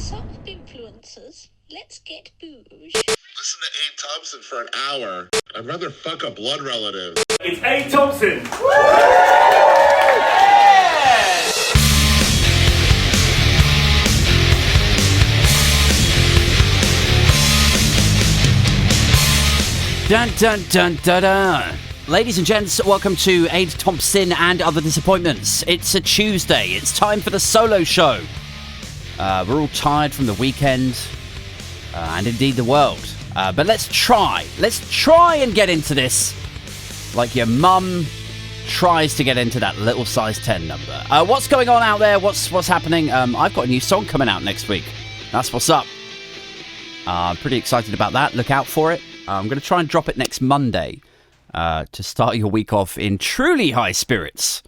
Soft influencers, let's get booze. Listen to Abe Thompson for an hour. I'd rather fuck a blood relative. It's Abe Thompson. Dun dun dun dun dun. Ladies and gents, welcome to Abe Thompsin and Other Disappointments. It's a Tuesday. It's time for the solo show. We're all tired from the weekend, and indeed the world. But let's try. Let's try and get into this like your mum tries to get into that little size 10 number. What's going on out there? What's happening? I've got a new song coming out next week. That's what's up. I'm pretty excited about that. Look out for it. I'm going to try and drop it next Monday to start your week off in truly high spirits.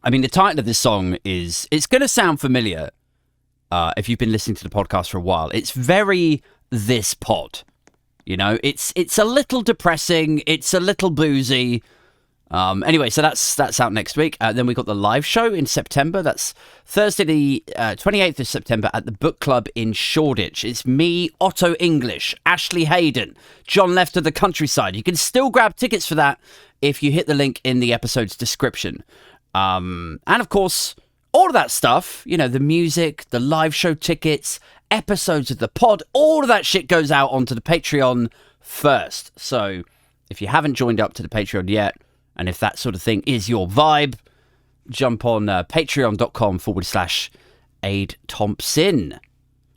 I mean, the title of this song is... It's going to sound familiar if you've been listening to the podcast for a while. It's very this pod. You know, it's a little depressing. It's a little boozy. Anyway, so that's out next week. Then we got the live show in September. That's Thursday, the 28th of September at the book club in Shoreditch. It's me, Otto English, Ashley Hayden, John Left of the Countryside. You can still grab tickets for that if you hit the link in the episode's description. And of course, all of that stuff, you know, the music, the live show tickets, episodes of the pod, all of that shit goes out onto the Patreon first. So if you haven't joined up to the Patreon yet, and if that sort of thing is your vibe, jump on patreon.com/Aid Thompson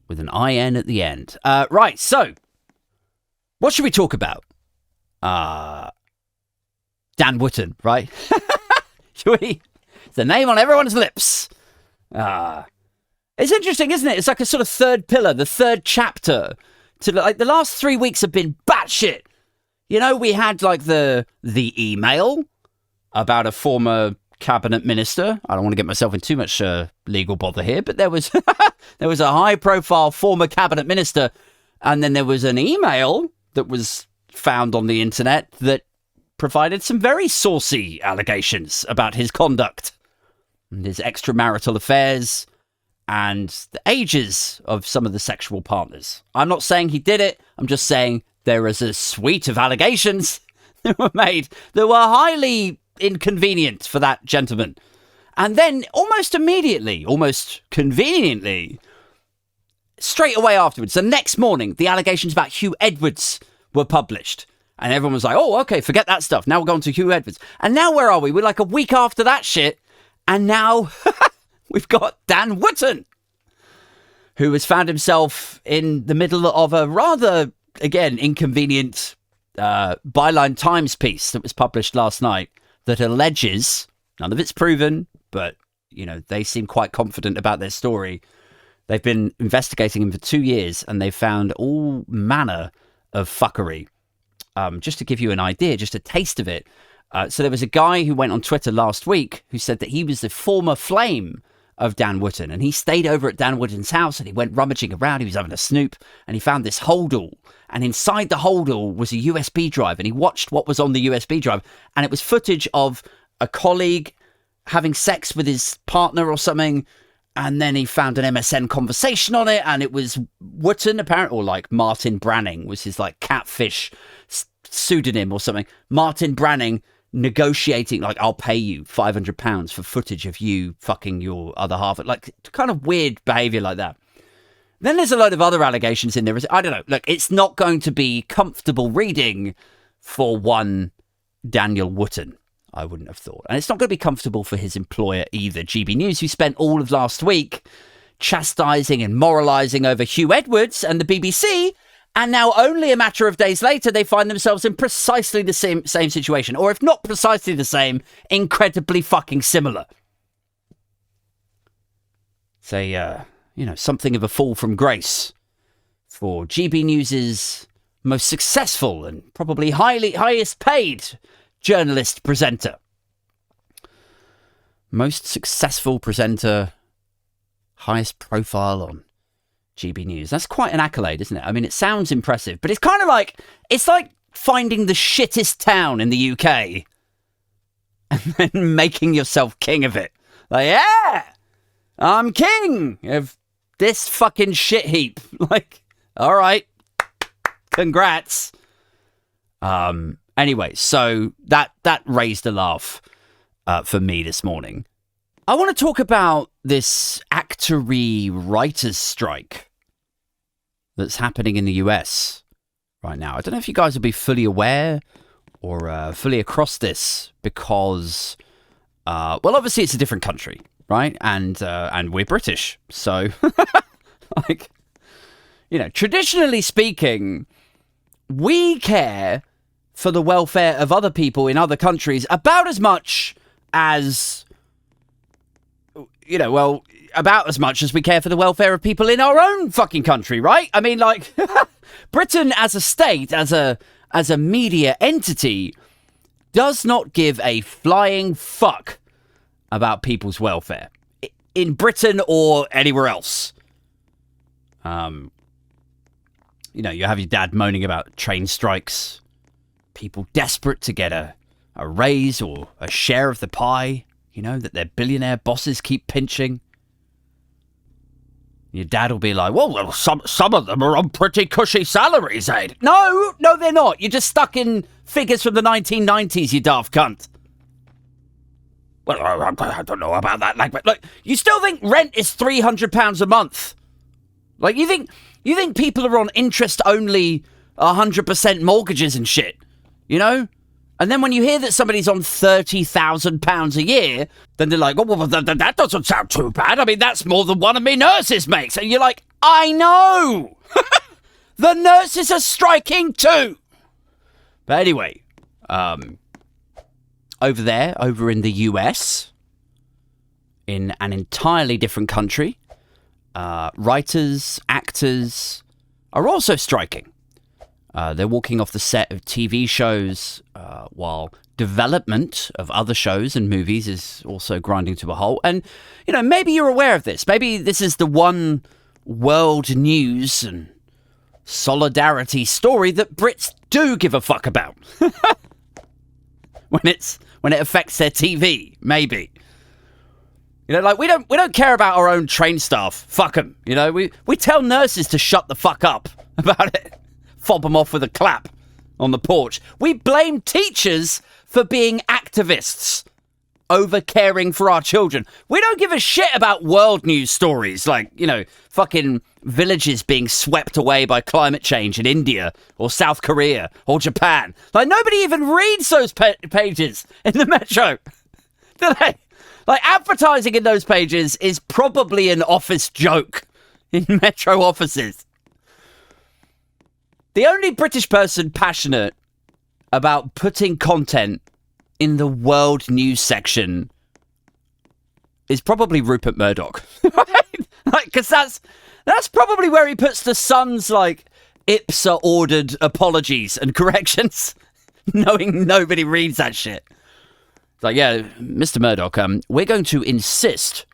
with an IN at the end. Right, so what should we talk about? Dan Wootton, right? Should we? It's the name on everyone's lips. It's interesting, isn't it? It's like a sort of third pillar, the third chapter. To like the last 3 weeks have been batshit. You know, we had like the email about a former cabinet minister. I don't want to get myself in too much legal bother here, but there was there was a high-profile former cabinet minister, and then there was an email that was found on the internet that provided some very saucy allegations about his conduct and his extramarital affairs and the ages of some of the sexual partners. I'm not saying he did it. I'm just saying there is a suite of allegations that were made that were highly inconvenient for that gentleman. And then almost immediately, almost conveniently, straight away afterwards, the next morning, the allegations about Hugh Edwards were published. And everyone was like, oh, okay, forget that stuff. Now we're going to Hugh Edwards. And now where are we? We're like a week after that shit. And now we've got Dan Wootton, who has found himself in the middle of a rather, again, inconvenient Byline Times piece that was published last night that alleges, none of it's proven, but, you know, they seem quite confident about their story. They've been investigating him for 2 years and they've found all manner of fuckery. Just to give you an idea, just a taste of it. So there was a guy who went on Twitter last week who said that he was the former flame of Dan Wootton, and he stayed over at Dan Wootton's house and he went rummaging around. He was having a snoop and he found this holdall, and inside the holdall was a USB drive, and he watched what was on the USB drive, and it was footage of a colleague having sex with his partner or something, and then he found an MSN conversation on it, and it was Wootton, apparently, or like Martin Branning was his like catfish pseudonym or something. Martin Branning negotiating, like, I'll pay you £500 for footage of you fucking your other half. Like, kind of weird behaviour like that. Then there's a load of other allegations in there. I don't know. Look, it's not going to be comfortable reading for one Daniel Wootton, I wouldn't have thought. And it's not going to be comfortable for his employer either, GB News, who spent all of last week chastising and moralising over Hugh Edwards and the BBC. And now only a matter of days later, they find themselves in precisely the same situation. Or if not precisely the same, incredibly fucking similar. Say, you know, something of a fall from grace for GB News's most successful and probably highest paid journalist presenter. Most successful presenter, highest profile on GB News. That's quite an accolade, isn't it? I mean, it sounds impressive, but it's kind of like, it's like finding the shittest town in the UK and then making yourself king of it. Like, yeah! I'm king of this fucking shit heap. Like, all right. Congrats. Anyway, so that raised a laugh for me this morning. I want to talk about this actory writers strike that's happening in the US right now. I don't know if you guys will be fully aware or fully across this because, well, obviously it's a different country, right? And we're British, so like, you know, traditionally speaking, we care for the welfare of other people in other countries about as much as, you know, well, about as much as we care for the welfare of people in our own fucking country, right? I mean, like, Britain as a state, as a media entity, does not give a flying fuck about people's welfare in Britain or anywhere else. You know, you have your dad moaning about train strikes, people desperate to get a raise or a share of the pie, you know, that their billionaire bosses keep pinching. Your dad will be like, well, some of them are on pretty cushy salaries, eh? No, they're not. You're just stuck in figures from the 1990s, you daft cunt. Well, I don't know about that. Like, but look, you still think rent is £300 a month? Like, you think people are on interest-only 100% mortgages and shit, you know? And then when you hear that somebody's on £30,000 a year, then they're like, oh, well, that doesn't sound too bad. I mean, that's more than one of me nurses makes. And you're like, I know! The nurses are striking too! But anyway, over there, over in the US, in an entirely different country, writers, actors are also striking. They're walking off the set of TV shows while development of other shows and movies is also grinding to a halt. And, you know, maybe you're aware of this. Maybe this is the one world news and solidarity story that Brits do give a fuck about. when it affects their TV, maybe. You know, like, we don't care about our own train staff. Fuck them. You know, we tell nurses to shut the fuck up about it. Fob them off with a clap on the porch. We blame teachers for being activists over caring for our children. We don't give a shit about world news stories like, you know, fucking villages being swept away by climate change in India or South Korea or Japan. Like, nobody even reads those pages in the Metro. Do they? Like, advertising in those pages is probably an office joke in Metro offices. The only British person passionate about putting content in the world news section is probably Rupert Murdoch. Right? Like, because that's probably where he puts the Sun's, like, IPSA ordered apologies and corrections, knowing nobody reads that shit. It's like, yeah, Mr. Murdoch, we're going to insist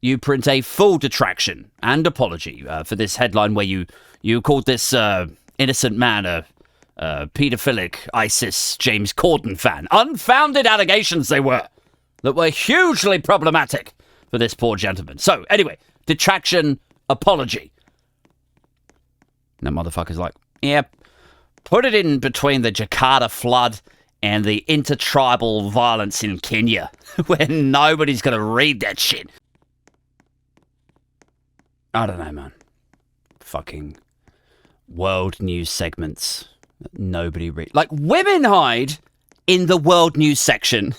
you print a full detraction and apology for this headline where you called this innocent man a paedophilic ISIS James Corden fan. Unfounded allegations they were that were hugely problematic for this poor gentleman. So, anyway, detraction, apology. And that motherfucker's like, yeah, put it in between the Jakarta flood and the intertribal violence in Kenya, where nobody's going to read that shit. I don't know, man. Fucking world news segments that nobody reads. Like, women hide in the world news section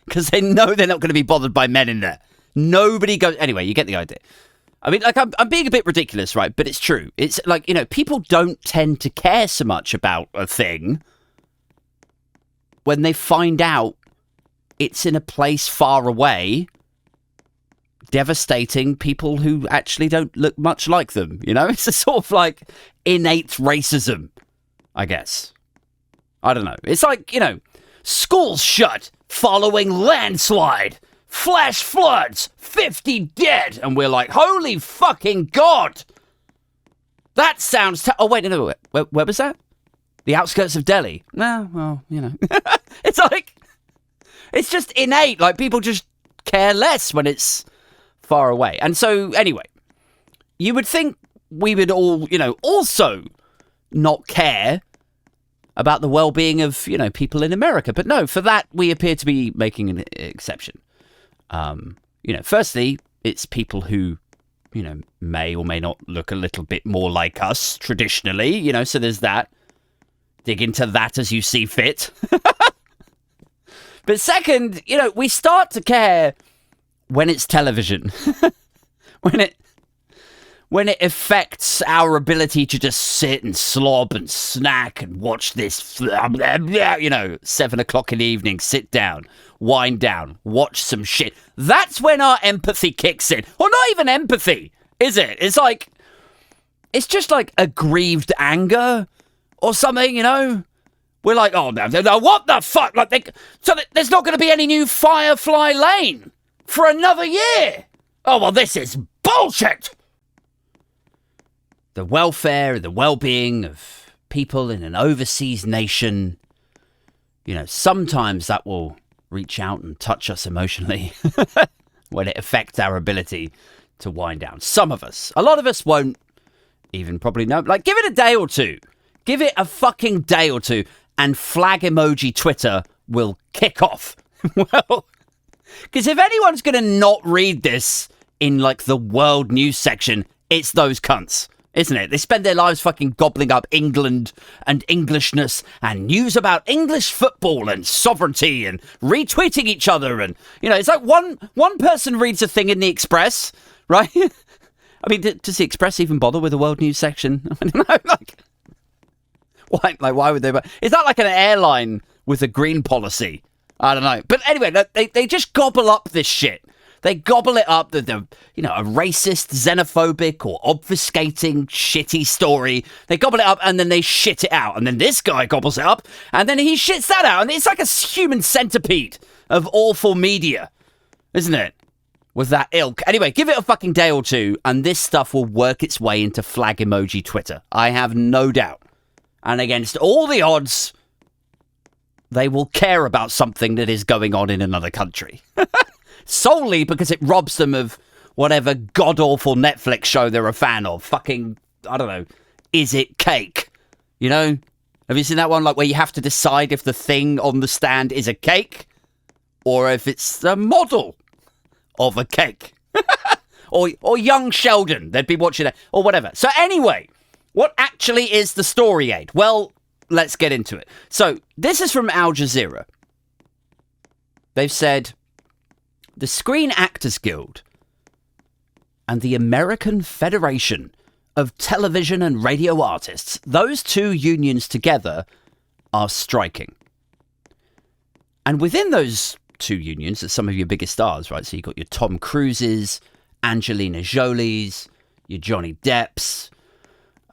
because they know they're not going to be bothered by men in there. Nobody goes... Anyway, you get the idea. I mean, like, I'm being a bit ridiculous, right? But it's true. It's like, you know, people don't tend to care so much about a thing when they find out it's in a place far away, devastating people who actually don't look much like them, you know? It's a sort of, like, innate racism, I guess. I don't know. It's like, you know, schools shut following landslide, flash floods, 50 dead, and we're like, holy fucking God! That sounds... oh, wait, no, where was that? The outskirts of Delhi. No, well, you know. It's like... It's just innate. Like, people just care less when it's far away. And so, anyway, you would think we would all, also not care about the well-being of, people in America. But no, for that, we appear to be making an exception. Firstly, it's people who, may or may not look a little bit more like us traditionally, so there's that. Dig into that as you see fit. But second, we start to care when it's television. when it affects our ability to just sit and slob and snack and watch this, 7 o'clock in the evening, sit down, wind down, watch some shit. That's when our empathy kicks in. Or not even empathy, is it? It's just like aggrieved anger or something, We're like, oh, no, what the fuck? There's not going to be any new Firefly Lane for another year. Oh, well, this is bullshit. The welfare and the well-being of people in an overseas nation, sometimes that will reach out and touch us emotionally when it affects our ability to wind down. Some of us. A lot of us won't even probably know. Give it a day or two. Give it a fucking day or two. And flag emoji Twitter will kick off. Well, because if anyone's going to not read this in, the world news section, it's those cunts, isn't it? They spend their lives fucking gobbling up England and Englishness and news about English football and sovereignty and retweeting each other. And, it's like one person reads a thing in the Express, right? I mean, does the Express even bother with the world news section? I don't know, why would they? Is that like an airline with a green policy? I don't know. But anyway, they just gobble up this shit. They gobble it up. The a racist, xenophobic, or obfuscating, shitty story. They gobble it up and then they shit it out. And then this guy gobbles it up and then he shits that out. And it's like a human centipede of awful media, isn't it? With that ilk. Anyway, give it a fucking day or two and this stuff will work its way into flag emoji Twitter. I have no doubt. And against all the odds, they will care about something that is going on in another country. Solely because it robs them of whatever god-awful Netflix show they're a fan of. Fucking, I don't know, Is It Cake? Have you seen that one? Where you have to decide if the thing on the stand is a cake or if it's the model of a cake. or Young Sheldon. They'd be watching it. Or whatever. So anyway... What actually is the story aid? Well, let's get into it. So, this is from Al Jazeera. They've said, the Screen Actors Guild and the American Federation of Television and Radio Artists, those two unions together are striking. And within those two unions, there's some of your biggest stars, right? So you've got your Tom Cruises, Angelina Jolie's, your Johnny Depp's,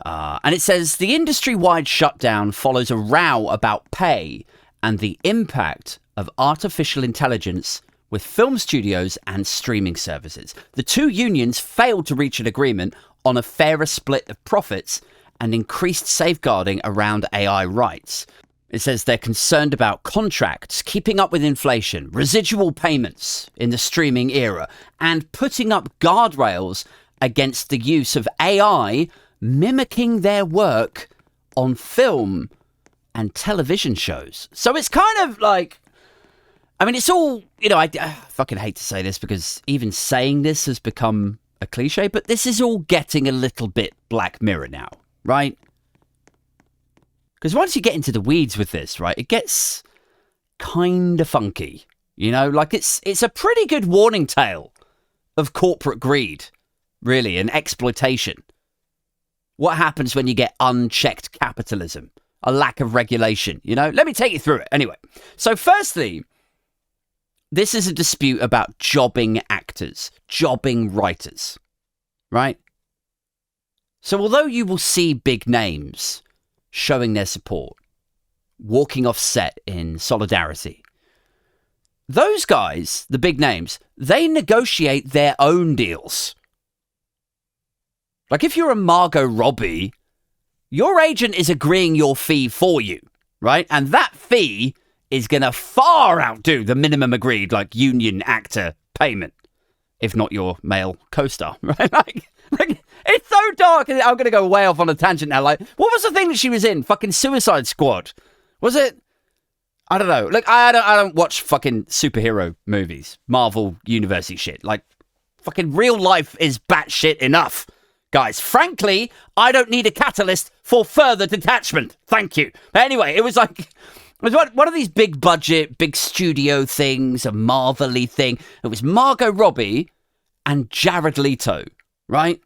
and it says the industry-wide shutdown follows a row about pay and the impact of artificial intelligence with film studios and streaming services. The two unions failed to reach an agreement on a fairer split of profits and increased safeguarding around AI rights. It says they're concerned about contracts, keeping up with inflation, residual payments in the streaming era, and putting up guardrails against the use of AI mimicking their work on film and television shows. So it's kind of it's all, I fucking hate to say this because even saying this has become a cliche, but this is all getting a little bit Black Mirror now, right? Because once you get into the weeds with this, right, it gets kind of funky, it's a pretty good warning tale of corporate greed, really, and exploitation. What happens when you get unchecked capitalism? A lack of regulation, Let me take you through it. Anyway, so firstly, this is a dispute about jobbing actors, jobbing writers, right? So although you will see big names showing their support, walking off set in solidarity, those guys, the big names, they negotiate their own deals. If you're a Margot Robbie, your agent is agreeing your fee for you, right? And that fee is going to far outdo the minimum agreed, union actor payment. if not your male co-star, right? Like it's so dark. I'm going to go way off on a tangent now. Like, what was the thing that she was in? Fucking Suicide Squad. Was it? I don't know. Like, I don't watch fucking superhero movies, Marvel University shit. Like, fucking real life is batshit enough, guys. Frankly, I don't need a catalyst for further detachment. Thank you. But anyway, it was like, it was one of these big budget, big studio things, a Marvel-y thing. It was Margot Robbie and Jared Leto, right?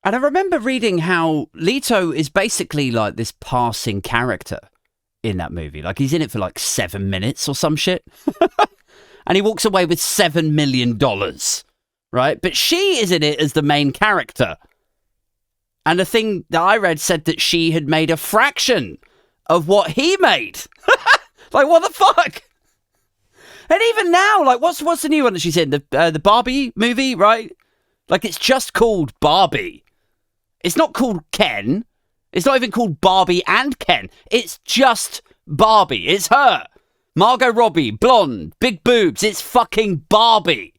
And I remember reading how Leto is basically like this passing character in that movie. Like, he's in it for like 7 minutes or some shit. And he walks away with $7 million, right? But she is in it as the main character. And the thing that I read said that she had made a fraction of what he made. Like, what the fuck? And even now, like, what's the new one that she's in? The Barbie movie, right? Like, it's just called Barbie. It's not called Ken. It's not even called Barbie and Ken. It's just Barbie. It's her. Margot Robbie, blonde, big boobs. It's fucking Barbie.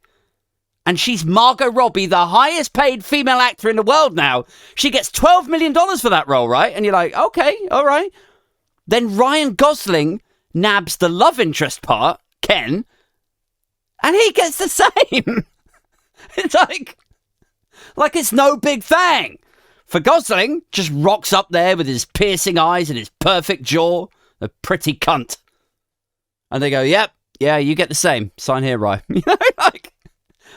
And she's Margot Robbie, the highest paid female actor in the world now. She gets $12 million for that role, right? And you're like, okay, all right. Then Ryan Gosling nabs the love interest part, Ken, and he gets the same. It's like it's no big thing. For Gosling, just rocks up there with his piercing eyes and his perfect jaw. A pretty cunt. And they go, yep, yeah, you get the same. Sign here, Ryan. You know, like,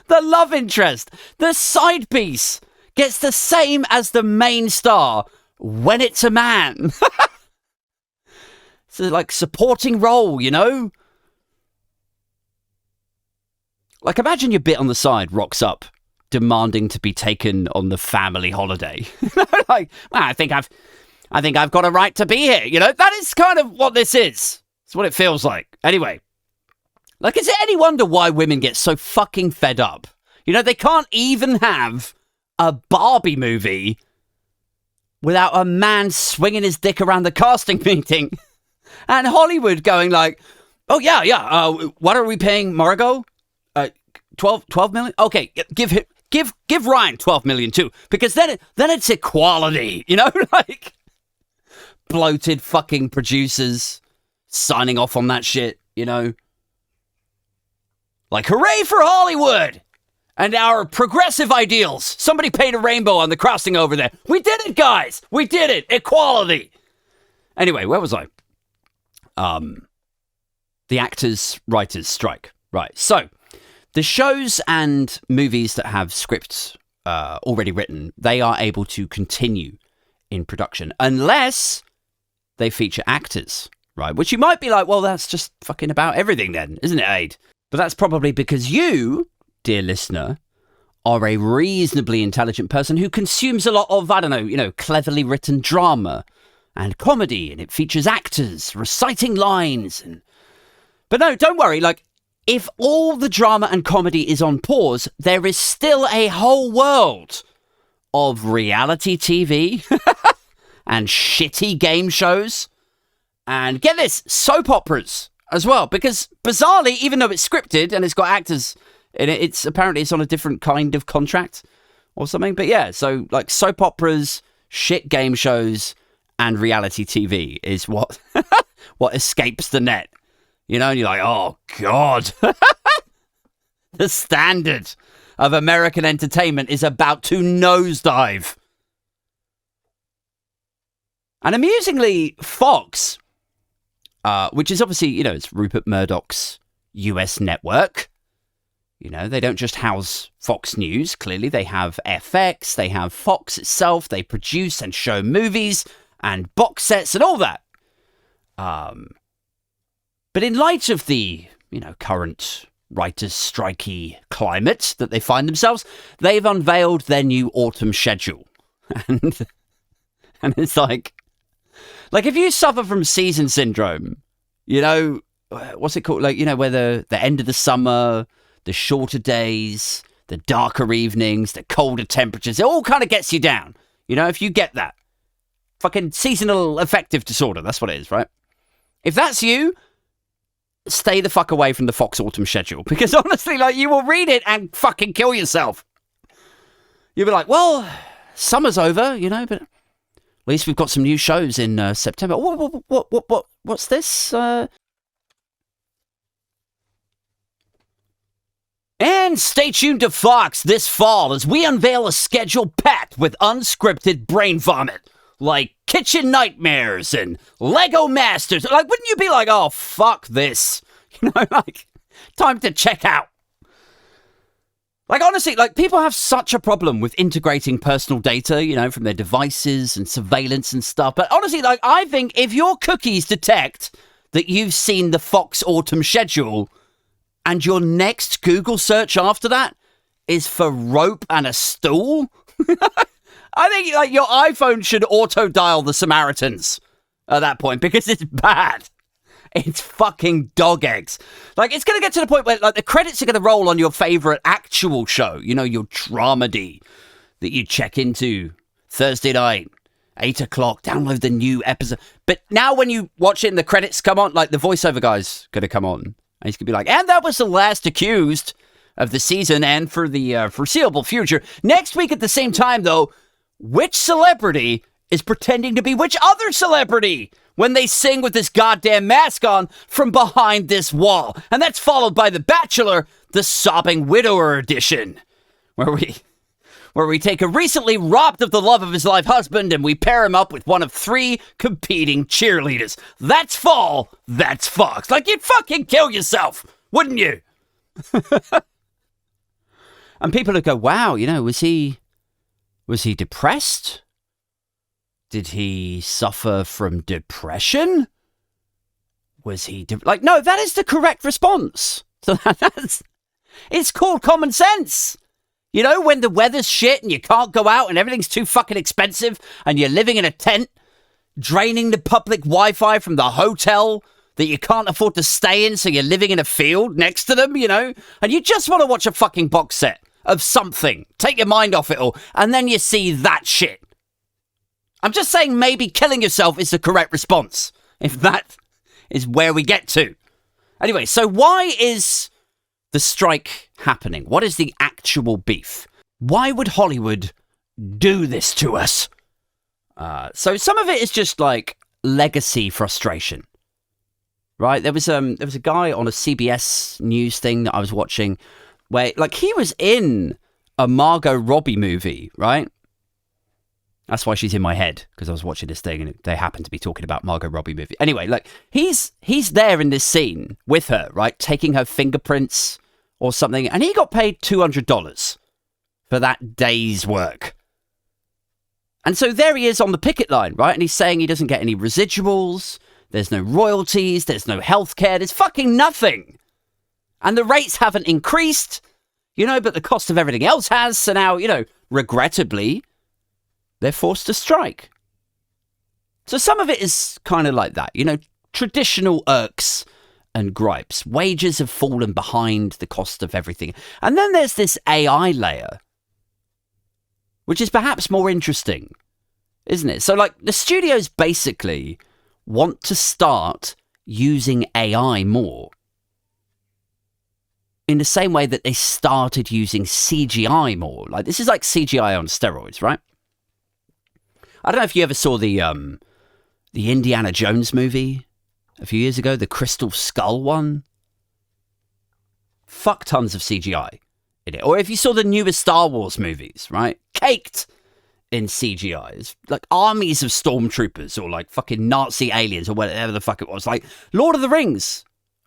the love interest, the side piece, gets the same as the main star when it's a man. It's like supporting role, you know? Like, imagine your bit on the side rocks up, demanding to be taken on the family holiday. Like, well, I think I've got a right to be here. You know, that is kind of what this is. It's what it feels like. Anyway, like, is it any wonder why women get so fucking fed up? You know, they can't even have a Barbie movie without a man swinging his dick around the casting meeting and Hollywood going like, oh yeah, what are we paying Margot? 12 million? Okay, give Ryan 12 million too, because then it's equality, you know? Like, bloated fucking producers signing off on that shit, you know? Like, hooray for Hollywood and our progressive ideals. Somebody paint a rainbow on the crossing over there. We did it, guys. We did it. Equality. Anyway, where was I? The actors, writers strike. Right. So the shows and movies that have scripts already written, they are able to continue in production unless they feature actors, right? Which you might be like, well, that's just fucking about everything then, isn't it, Aid? But that's probably because you, dear listener, are a reasonably intelligent person who consumes a lot of, I don't know, you know, cleverly written drama and comedy, and it features actors reciting lines. But no, don't worry, like, if all the drama and comedy is on pause, there is still a whole world of reality TV and shitty game shows. And get this, soap operas as well. Because bizarrely, even though it's scripted and it's got actors in it, it's on a different kind of contract or something. But yeah, so like soap operas, shit game shows, and reality TV is what what escapes the net. You know, and you're like, oh, God. The standard of American entertainment is about to nosedive. And amusingly, Fox, which is obviously, you know, it's Rupert Murdoch's US network. You know, they don't just house Fox News. Clearly, they have FX, they have Fox itself. They produce and show movies and box sets and all that. But in light of the, you know, current writers' strikey climate that they find themselves, they've unveiled their new autumn schedule. And it's like if you suffer from season syndrome, you know, what's it called? Like, you know, where the end of the summer, the shorter days, the darker evenings, the colder temperatures, it all kind of gets you down. You know, if you get that. Fucking seasonal affective disorder, that's what it is, right? If that's you, stay the fuck away from the Fox autumn schedule. Because honestly, like, you will read it and fucking kill yourself. You'll be like, well, summer's over, you know, but at least we've got some new shows in September. What's this? And stay tuned to Fox this fall as we unveil a schedule packed with unscripted brain vomit, like Kitchen Nightmares and Lego Masters. Like, wouldn't you be like, oh, fuck this? You know, like, time to check out. Like, honestly, like, people have such a problem with integrating personal data, you know, from their devices and surveillance and stuff. But honestly, like, I think if your cookies detect that you've seen the Fox autumn schedule and your next Google search after that is for rope and a stool, I think, like, your iPhone should auto-dial the Samaritans at that point because it's bad. It's fucking dog eggs. Like, it's going to get to the point where, like, the credits are going to roll on your favorite actual show. You know, your dramedy that you check into Thursday night, 8 o'clock, download the new episode. But now when you watch it and the credits come on, like, the voiceover guy's going to come on. And he's going to be like, and that was the last accused of the season and for the foreseeable future. Next week at the same time, though, which celebrity is pretending to be which other celebrity when they sing with this goddamn mask on from behind this wall? And that's followed by The Bachelor, the Sobbing Widower edition, where we take a recently robbed of the love of his life husband and we pair him up with one of 3 competing cheerleaders. That's fall. That's Fox. Like, you'd fucking kill yourself, wouldn't you? And people would go, wow, you know, was he depressed? Did he suffer from depression? Was he... like, no, that is the correct response. So it's called common sense. You know, when the weather's shit and you can't go out and everything's too fucking expensive and you're living in a tent, draining the public Wi-Fi from the hotel that you can't afford to stay in, so you're living in a field next to them, you know, and you just want to watch a fucking box set of something. Take your mind off it all. And then you see that shit. I'm just saying maybe killing yourself is the correct response, if that is where we get to. Anyway, so why is the strike happening? What is the actual beef? Why would Hollywood do this to us? So some of it is just like legacy frustration, right? There was a guy on a CBS News thing that I was watching where, like, he was in a Margot Robbie movie, right? That's why she's in my head, because I was watching this thing and they happened to be talking about Margot Robbie movie. Anyway, like, he's there in this scene with her, right? Taking her fingerprints or something. And he got paid $200 for that day's work. And so there he is on the picket line, right? And he's saying he doesn't get any residuals. There's no royalties. There's no healthcare. There's fucking nothing. And the rates haven't increased, you know, but the cost of everything else has. So now, you know, regrettably, they're forced to strike. So some of it is kind of like that, you know, traditional irks and gripes. Wages have fallen behind the cost of everything. And then there's this AI layer, which is perhaps more interesting, isn't it? So, like, the studios basically want to start using AI more in the same way that they started using CGI more. Like, this is like CGI on steroids, right? I don't know if you ever saw the Indiana Jones movie a few years ago, the Crystal Skull one. Fuck tons of CGI in it. Or if you saw the newest Star Wars movies, right? Caked in CGI. It's like armies of stormtroopers or like fucking Nazi aliens or whatever the fuck it was. Like Lord of the Rings,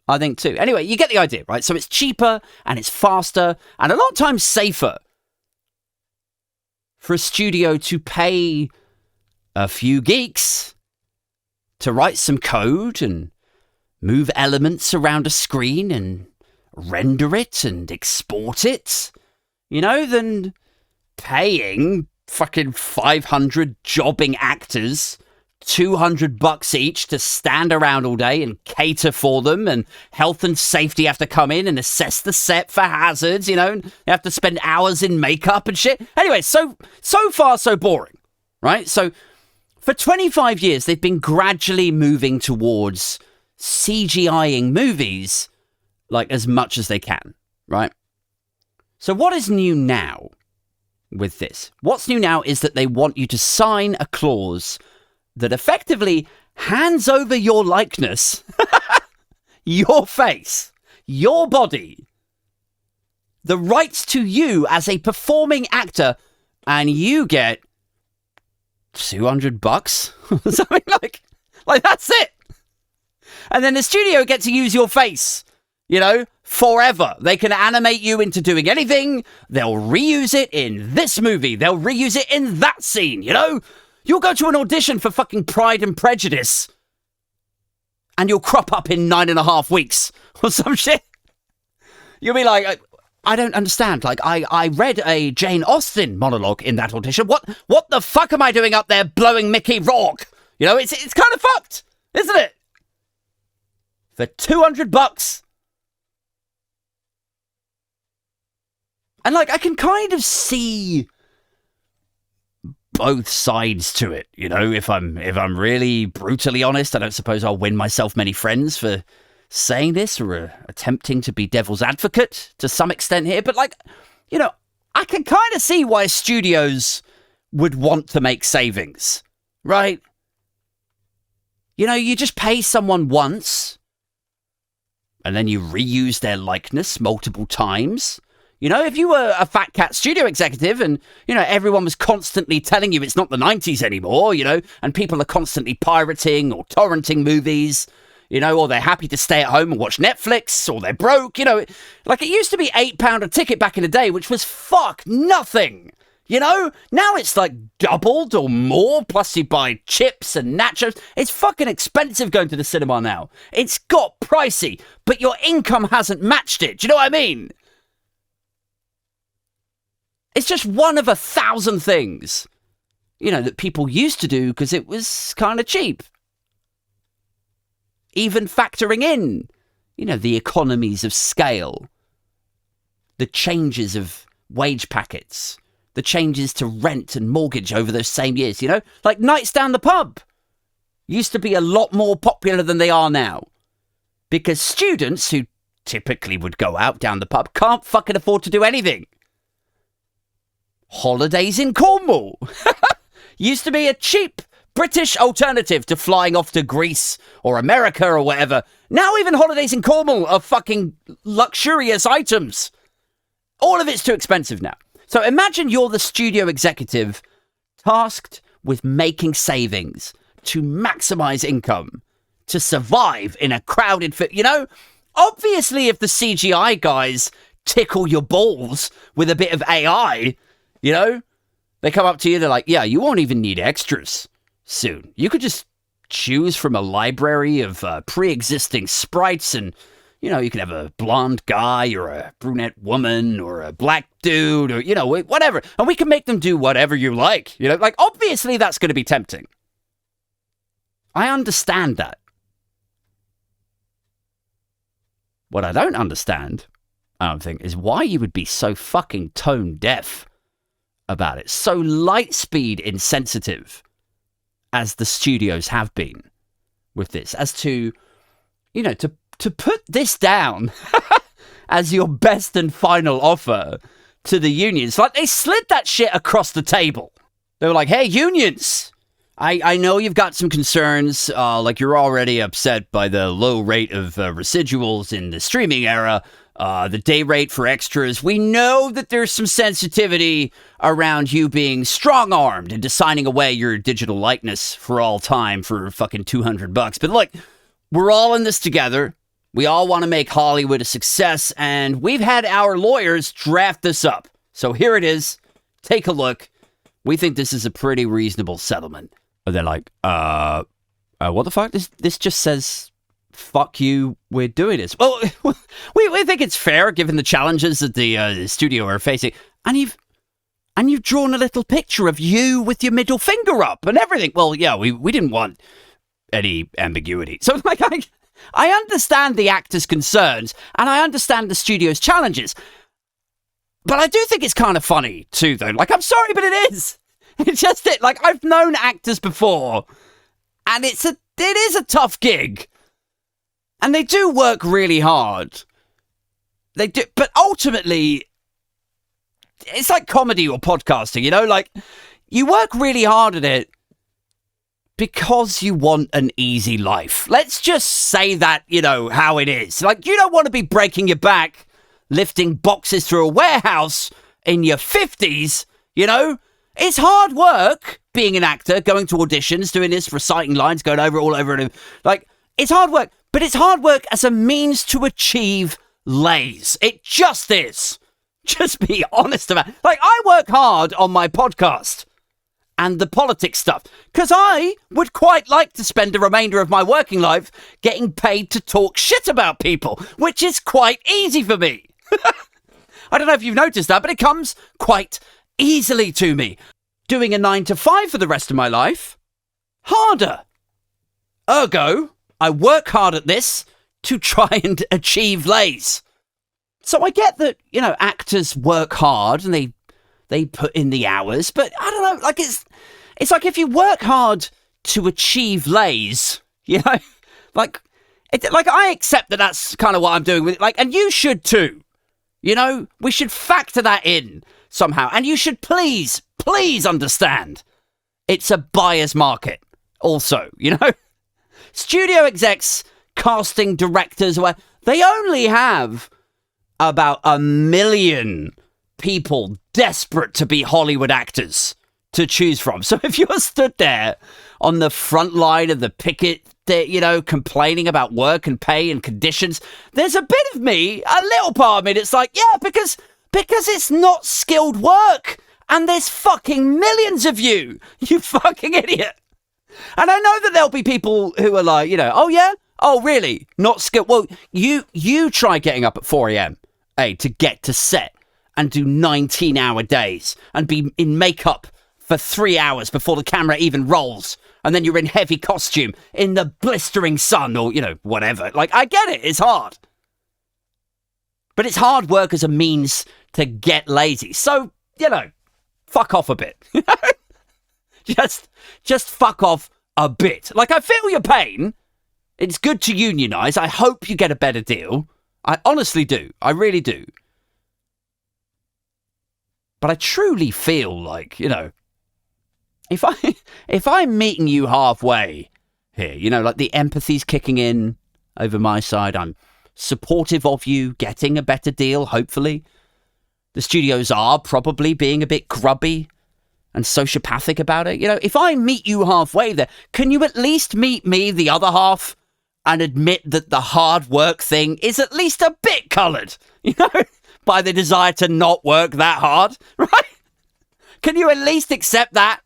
I think, too. Anyway, you get the idea, right? So it's cheaper and it's faster and a lot of times safer for a studio to pay a few geeks to write some code and move elements around a screen and render it and export it, you know, than paying fucking 500 jobbing actors $200 each to stand around all day and cater for them, and health and safety have to come in and assess the set for hazards, you know, and they have to spend hours in makeup and shit. Anyway, so far so boring, right? So for 25 years, they've been gradually moving towards CGIing movies like as much as they can, right? So what is new now with this? What's new now is that they want you to sign a clause that effectively hands over your likeness, your face, your body, the rights to you as a performing actor, and you get $200 something like that's it. And then the studio get to use your face, you know, forever. They can animate you into doing anything. They'll reuse it in this movie. They'll reuse it in that scene, you know? You'll go to an audition for fucking Pride and Prejudice and you'll crop up in 9.5 weeks or some shit. You'll be like, I don't understand. Like, I read a Jane Austen monologue in that audition. What the fuck am I doing up there blowing Mickey Rourke? You know, it's kind of fucked, isn't it? For $200. And like, I can kind of see both sides to it, you know. If I'm really brutally honest, I don't suppose I'll win myself many friends for saying this or attempting to be devil's advocate to some extent here, but like, you know, I can kind of see why studios would want to make savings, right? You know, you just pay someone once and then you reuse their likeness multiple times. You know, if you were a Fat Cat studio executive and, you know, everyone was constantly telling you it's not the 90s anymore, you know, and people are constantly pirating or torrenting movies, you know, or they're happy to stay at home and watch Netflix, or they're broke, you know. Like, it used to be £8 a ticket back in the day, which was fuck nothing, you know. Now it's like doubled or more, plus you buy chips and nachos. It's fucking expensive going to the cinema now. It's got pricey, but your income hasn't matched it. Do you know what I mean? It's just one of 1,000 things, you know, that people used to do because it was kind of cheap. Even factoring in, you know, the economies of scale, the changes of wage packets, the changes to rent and mortgage over those same years, you know? Like, nights down the pub used to be a lot more popular than they are now. Because students who typically would go out down the pub can't fucking afford to do anything. Holidays in Cornwall used to be a cheap British alternative to flying off to Greece or America or whatever. Now even holidays in Cornwall are fucking luxurious items. All of it's too expensive now. So imagine you're the studio executive tasked with making savings to maximize income, to survive in a crowded fit. You know, obviously if the CGI guys tickle your balls with a bit of AI, you know, they come up to you, they're like, yeah, you won't even need extras soon. You could just choose from a library of pre-existing sprites and, you know, you can have a blonde guy or a brunette woman or a black dude or, you know, whatever. And we can make them do whatever you like. You know, like, obviously that's going to be tempting. I understand that. What I don't understand, I don't think, is why you would be so fucking tone deaf about it. So light speed insensitive as the studios have been with this, as to, you know, to put this down as your best and final offer to the unions. Like, they slid that shit across the table. They were like, hey, unions, I know you've got some concerns, like you're already upset by the low rate of residuals in the streaming era, the day rate for extras. We know that there's some sensitivity around you being strong-armed and signing away your digital likeness for all time for fucking $200. But look, we're all in this together. We all want to make Hollywood a success, and we've had our lawyers draft this up. So here it is. Take a look. We think this is a pretty reasonable settlement. And they're like, what the fuck? This just says, fuck you, we're doing this. Well, we think it's fair given the challenges that the studio are facing. And you've drawn a little picture of you with your middle finger up and everything. Well, yeah, we didn't want any ambiguity. So, like, I understand the actors' concerns and I understand the studio's challenges. But I do think it's kind of funny too, though. Like, I'm sorry, but it is. It's just it. Like, I've known actors before, and it is a tough gig And they do work really hard. They do, but ultimately, it's like comedy or podcasting, you know? Like, you work really hard at it because you want an easy life. Let's just say that, you know, how it is. Like, you don't want to be breaking your back, lifting boxes through a warehouse in your 50s, you know? It's hard work being an actor, going to auditions, doing this, reciting lines, going over it all over and like, it's hard work, but it's hard work as a means to achieve lays. It just is. Just be honest about it. Like, I work hard on my podcast and the politics stuff because I would quite like to spend the remainder of my working life getting paid to talk shit about people, which is quite easy for me. I don't know if you've noticed that, but it comes quite easily to me. Doing a 9 to 5 for the rest of my life, harder. Ergo, I work hard at this to try and achieve lays. So I get that, you know, actors work hard and they put in the hours, but I don't know, like it's like if you work hard to achieve lays, you know, like I accept that that's kind of what I'm doing with it, like, and you should too. You know, we should factor that in somehow. And you should please understand it's a buyer's market also, you know? Studio execs, casting directors, they only have about 1 million people desperate to be Hollywood actors to choose from. So if you're stood there on the front line of the picket, you know, complaining about work and pay and conditions, there's a bit of me, a little part of me that's like, yeah, because it's not skilled work. And there's fucking millions of you fucking idiot. And I know that there'll be people who are like, you know, oh yeah? Oh really? Not skilled? Well, you try getting up at 4 a.m. To get to set and do 19-hour days and be in makeup for 3 hours before the camera even rolls. And then you're in heavy costume in the blistering sun or, you know, whatever. Like, I get it. It's hard. But it's hard work as a means to get lazy. So, you know, fuck off a bit. just fuck off a bit. Like, I feel your pain. It's good to unionize. I hope you get a better deal. I honestly do. I really do. But I truly feel like, you know, if I'm meeting you halfway here, you know, like the empathy's kicking in over my side, I'm supportive of you getting a better deal, hopefully. The studios are probably being a bit grubby and sociopathic about it. You know, if I meet you halfway there, can you at least meet me, the other half, and admit that the hard work thing is at least a bit coloured, you know, by the desire to not work that hard, right? Can you at least accept that?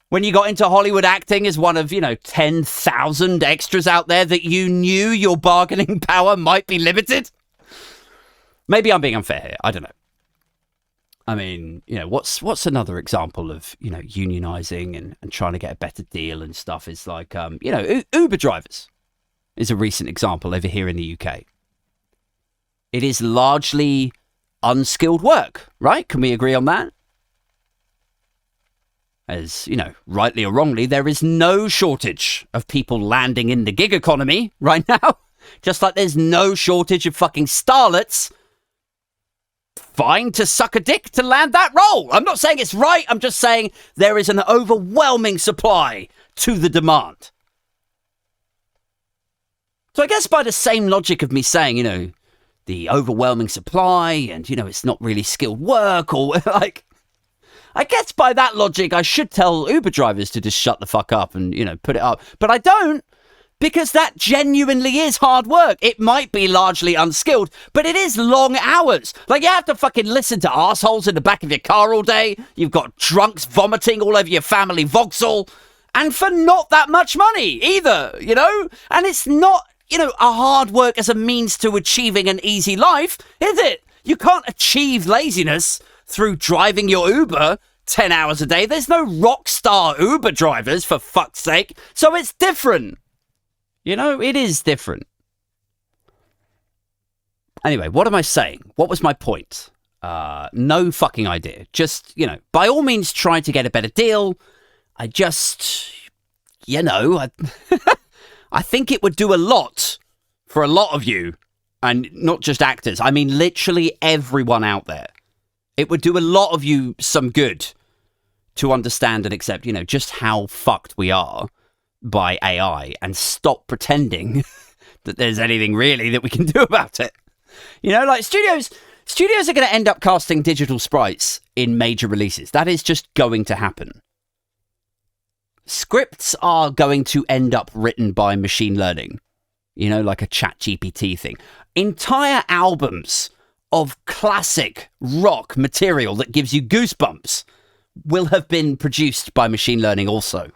When you got into Hollywood acting as one of, you know, 10,000 extras out there that you knew your bargaining power might be limited? Maybe I'm being unfair here. I don't know. I mean, you know, what's another example of, you know, unionizing and trying to get a better deal and stuff is like, you know, Uber drivers is a recent example over here in the UK. It is largely unskilled work, right? Can we agree on that? As, you know, rightly or wrongly, there is no shortage of people landing in the gig economy right now. Just like there's no shortage of fucking starlets vying to suck a dick to land that role. I'm not saying it's right. I'm just saying there is an overwhelming supply to the demand. So I guess by the same logic of me saying, you know, the overwhelming supply and, you know, it's not really skilled work or like, I guess by that logic, I should tell Uber drivers to just shut the fuck up and, you know, put it up. But I don't, because that genuinely is hard work. It might be largely unskilled, but it is long hours. Like, you have to fucking listen to assholes in the back of your car all day. You've got drunks vomiting all over your family Vauxhall. And for not that much money either, you know? And it's not, you know, a hard work as a means to achieving an easy life, is it? You can't achieve laziness through driving your Uber 10 hours a day. There's no rock star Uber drivers, for fuck's sake. So it's different. You know, it is different. Anyway, what am I saying? What was my point? No fucking idea. Just, you know, by all means try to get a better deal. I just, you know, I think it would do a lot for a lot of you, and not just actors. I mean, literally everyone out there. It would do a lot of you some good to understand and accept, just how fucked we are by AI and stop pretending that there's anything really that we can do about it. Like studios are going to end up casting digital sprites in major releases. That is just going to happen. Scripts are going to end up written by machine learning, like a ChatGPT thing. Entire albums of classic rock material that gives you goosebumps will have been produced by machine learning also.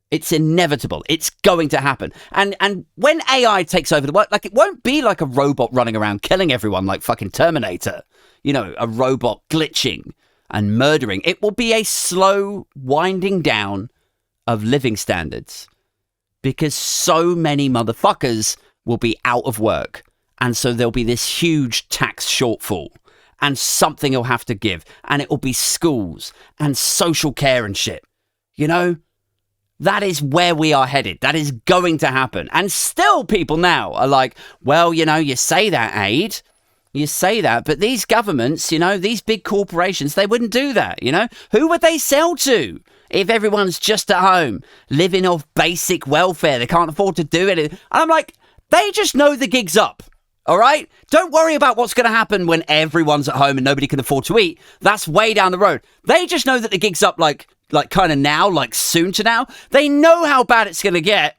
It's inevitable. It's going to happen. And when AI takes over the world, it won't be like a robot running around killing everyone like fucking Terminator. A robot glitching and murdering. It will be a slow winding down of living standards because so many motherfuckers will be out of work. And so there'll be this huge tax shortfall and something will have to give. And it will be schools and social care and shit. That is where we are headed. That is going to happen. And still people now are like, well, you say that, Aid. You say that. But these governments, these big corporations, they wouldn't do that, Who would they sell to if everyone's just at home, living off basic welfare? They can't afford to do it. And I'm like, they just know the gig's up. All right? Don't worry about what's going to happen when everyone's at home and nobody can afford to eat. That's way down the road. They just know that the gig's up like kind of now, like soon to now. They know how bad it's going to get.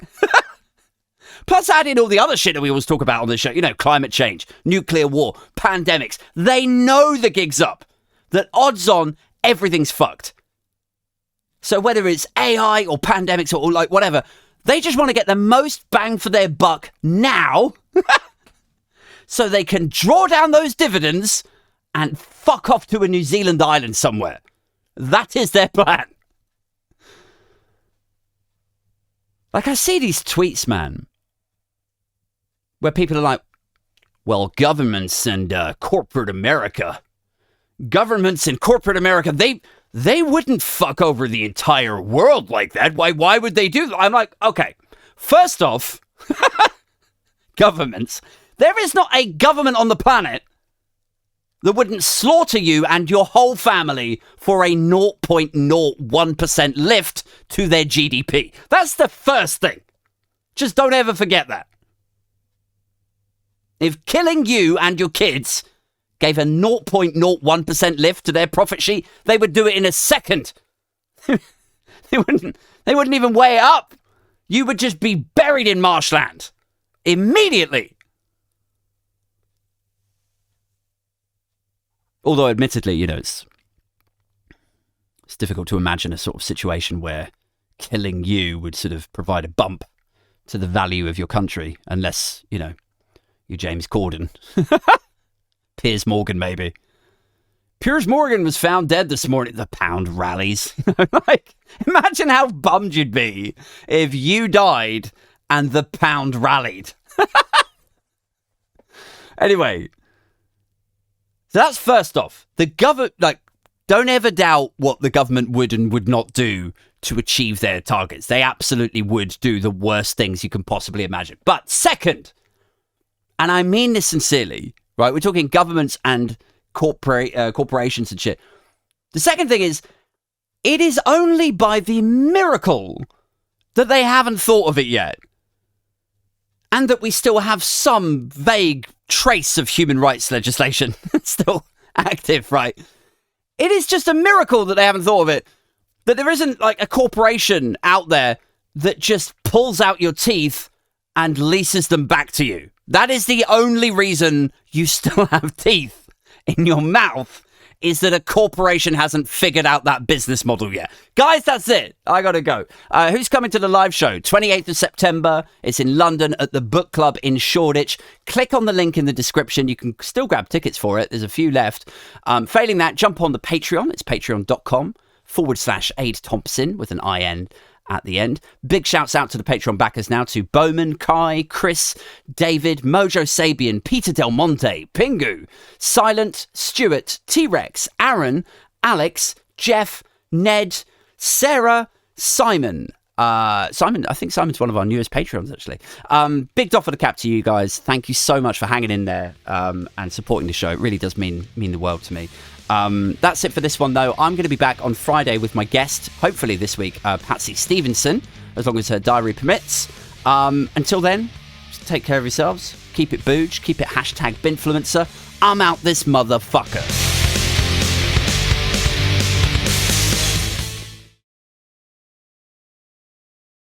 Plus add in all the other shit that we always talk about on this show. Climate change, nuclear war, pandemics. They know the gig's up. That odds on everything's fucked. So whether it's AI or pandemics or like whatever, they just want to get the most bang for their buck now. So they can draw down those dividends and fuck off to a New Zealand island somewhere. That is their plan. I see these tweets, man, where people are like, well, governments and corporate America, they wouldn't fuck over the entire world like that. Why would they do that? I'm like, okay, first off, governments, there is not a government on the planet that wouldn't slaughter you and your whole family for a 0.01% lift to their GDP. That's the first thing. Just don't ever forget that. If killing you and your kids gave a 0.01% lift to their profit sheet, they would do it in a second. They wouldn't even weigh it up. You would just be buried in marshland immediately. Although, admittedly, it's difficult to imagine a sort of situation where killing you would sort of provide a bump to the value of your country, unless, you're James Corden. Piers Morgan, maybe. Piers Morgan was found dead this morning. The pound rallies. Imagine how bummed you'd be if you died and the pound rallied. Anyway. So that's first off. The government, don't ever doubt what the government would and would not do to achieve their targets. They absolutely would do the worst things you can possibly imagine. But second, and I mean this sincerely, right? We're talking governments and corporations and shit. The second thing is, it is only by the miracle that they haven't thought of it yet. And that we still have some vague trace of human rights legislation still active, right? It is just a miracle that they haven't thought of it. That there isn't a corporation out there that just pulls out your teeth and leases them back to you. That is the only reason you still have teeth in your mouth, is that a corporation hasn't figured out that business model yet. Guys, that's it. I gotta go. Who's coming to the live show? 28th of September. It's in London at the Book Club in Shoreditch. Click on the link in the description. You can still grab tickets for it. There's a few left. Failing that, jump on the Patreon. It's patreon.com/Aid Thompson with an IN at the end. Big shouts out to the Patreon backers now, to Bowman, Kai, Chris, David, Mojo Sabian, Peter Del Monte, Pingu, Silent, Stuart, T-Rex, Aaron, Alex, Jeff, Ned, Sarah, Simon, Simon, I think Simon's one of our newest Patreons, actually. Big doff for the cap to you guys. Thank you so much for hanging in there and supporting the show. It really does mean the world to me. That's it for this one, though. I'm going to be back on Friday with my guest, hopefully this week, Patsy Stevenson, as long as her diary permits. Until then, just take care of yourselves. Keep it booge. Keep it #Binfluencer. I'm out this motherfucker.